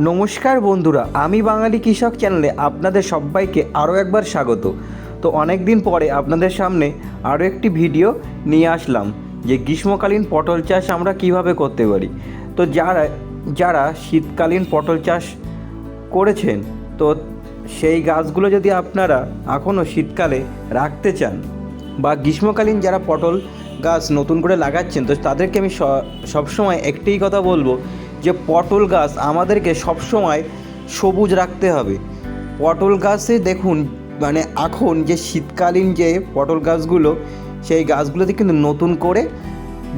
নমস্কার বন্ধুরা, আমি বাঙালি কৃষক চ্যানেলে আপনাদের সবাইকে আরও একবার স্বাগত। তো অনেক দিন পরে আপনাদের সামনে আরও একটি ভিডিও নিয়ে আসলাম যে গ্রীষ্মকালীন পটল চাষ আমরা কিভাবে করতে পারি। তো যারা যারা শীতকালীন পটল চাষ করেছেন, তো সেই গাছগুলো যদি আপনারা এখনও শীতকালে রাখতে চান বা গ্রীষ্মকালীন যারা পটল গাছ নতুন করে লাগাচ্ছেন, তো তাদেরকে আমি সবসময় একটাই কথা বলবো যে পটল গাছ আমাদেরকে সবসময় সবুজ রাখতে হবে। পটল গাছে দেখুন, মানে এখন যে শীতকালীন যে পটল গাছগুলো, সেই গাছগুলোতে কিন্তু নতুন করে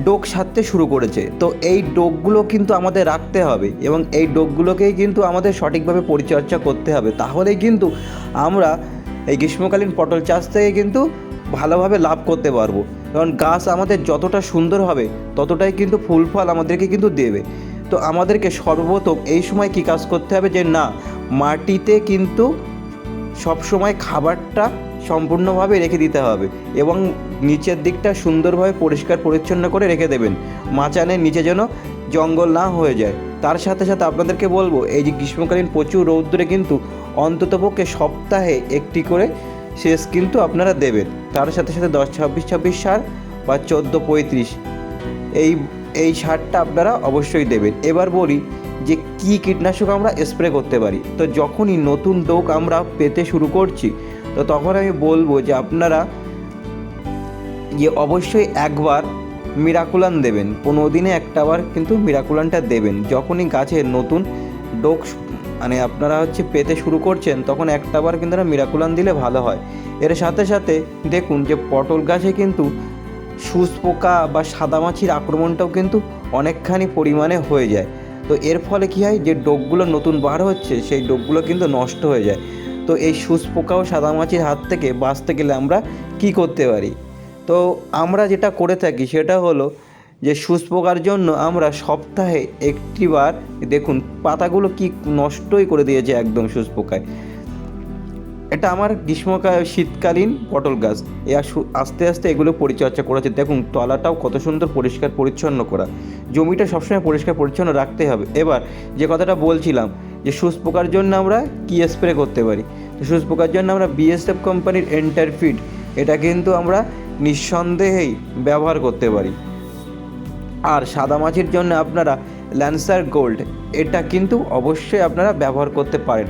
ডোক সারতে শুরু করেছে। তো এই ডোকগুলো কিন্তু আমাদের রাখতে হবে এবং এই ডোকগুলোকেই কিন্তু আমাদের সঠিকভাবে পরিচর্যা করতে হবে। তাহলেই কিন্তু আমরা এই গ্রীষ্মকালীন পটল চাষ থেকে কিন্তু ভালোভাবে লাভ করতে পারবো। কারণ গাছ আমাদের যতটা সুন্দর হবে ততটাই কিন্তু ফুল ফল আমাদেরকে কিন্তু দেবে। তো আমাদেরকে সর্বপ্রথম এই সময় কী কাজ করতে হবে যে না, মাটিতে কিন্তু সবসময় খাবারটা সম্পূর্ণভাবে রেখে দিতে হবে এবং নিচের দিকটা সুন্দরভাবে পরিষ্কার পরিচ্ছন্ন করে রেখে দেবেন, মাচানের নিচে যেন জঙ্গল না হয়ে যায়। তার সাথে সাথে আপনাদেরকে বলবো, এই যে গ্রীষ্মকালীন প্রচুর রৌদ্রে কিন্তু অন্ততপক্ষে সপ্তাহে একটি করে সেচ কিন্তু আপনারা দেবেন। তার সাথে সাথে 10-26-26 সার বা 14-35 এই এই সারটা আপনারা অবশ্যই দেবেন। এবার বলি যে কী কীটনাশক আমরা স্প্রে করতে পারি। তো যখনই নতুন ডোক আমরা পেতে শুরু করছি, তো তখন আমি বলবো যে আপনারা যে অবশ্যই একবার মিরাকুলান দেবেন, 15 দিনে একটাবার কিন্তু মিরাকুলানটা দেবেন। যখনই গাছের নতুন ডোক মানে আপনারা পেতে শুরু করছেন, তখন একটাবার কিন্তু মিরাকুলান দিলে ভালো হয়। এর সাথে সাথে দেখুন যে পটল গাছে কিন্তু সুচ পোকা বা সাদামাছির আক্রমণটাও কিন্তু অনেকখানি পরিমাণে হয়ে যায়। তো এর ফলে কী হয়, যে ডোকগুলো নতুন বার হচ্ছে সেই ডোকগুলো কিন্তু নষ্ট হয়ে যায়। তো এই সুচ পোকা ও সাদামাছির হাত থেকে বাঁচতে গেলে আমরা কি করতে পারি? তো আমরা যেটা করে থাকি সেটা হলো যে সুচ পোকার জন্য আমরা সপ্তাহে একটিবার, দেখুন পাতাগুলো কি নষ্টই করে দিয়েছে একদম সুচ পোকায়। এটা আমার শীতকালীন পটল গাছ, আস্তে আস্তে এগুলো পরিচর্যা করেছে। দেখুন তলাটাও কত সুন্দর পরিষ্কার পরিচ্ছন্ন করা। জমিটা সবসময় পরিষ্কার পরিচ্ছন্ন রাখতে হবে। এবার যে কথাটা বলছিলাম যে সুচ পোকার জন্য আমরা কী স্প্রে করতে পারি, তো সুচ পোকার জন্য আমরা বিএসএফ কোম্পানির এন্টারফিট, এটা কিন্তু আমরা নিঃসন্দেহেই ব্যবহার করতে পারি। আর সাদামাছির জন্য আপনারা ল্যান্সার গোল্ড, এটা কিন্তু অবশ্যই আপনারা ব্যবহার করতে পারেন।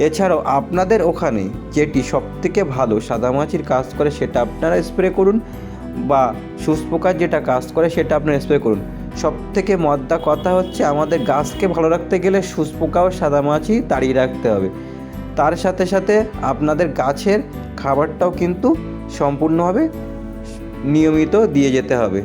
এছাড়াও আপনাদের ওখানে যেটি সবথেকে ভালো সাদামাছির কাজ করে সেটা আপনারা স্প্রে করুন, বা সুচ পোকার যেটা কাজ করে সেটা আপনারা স্প্রে করুন। সবথেকে মদ্দা কথা হচ্ছে, আমাদের গাছকে ভালো রাখতে গেলে সুচ পোকা ও সাদামাছি তাড়িয়ে রাখতে হবে। তার সাথে সাথে আপনাদের গাছের খাবারটাও কিন্তু সম্পূর্ণভাবে নিয়মিত দিয়ে যেতে হবে।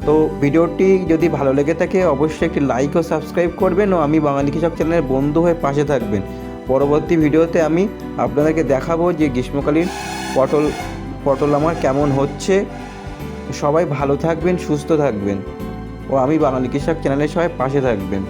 তো ভিডিওটি যদি ভালো লেগে থাকে অবশ্যই একটি লাইক ও সাবস্ক্রাইব করবেন ও আমি বাঙালি কৃষক চ্যানেলের বন্ধু হয়ে পাশে থাকবেন। পরবর্তী ভিডিওতে আমি আপনাদেরকে দেখাবো যে গ্রীষ্মকালীন পটল আমার কেমন হচ্ছে। সবাই ভালো থাকবেন, সুস্থ থাকবেন ও আমি বাঙালি কৃষক চ্যানেলের সবাই পাশে থাকবেন।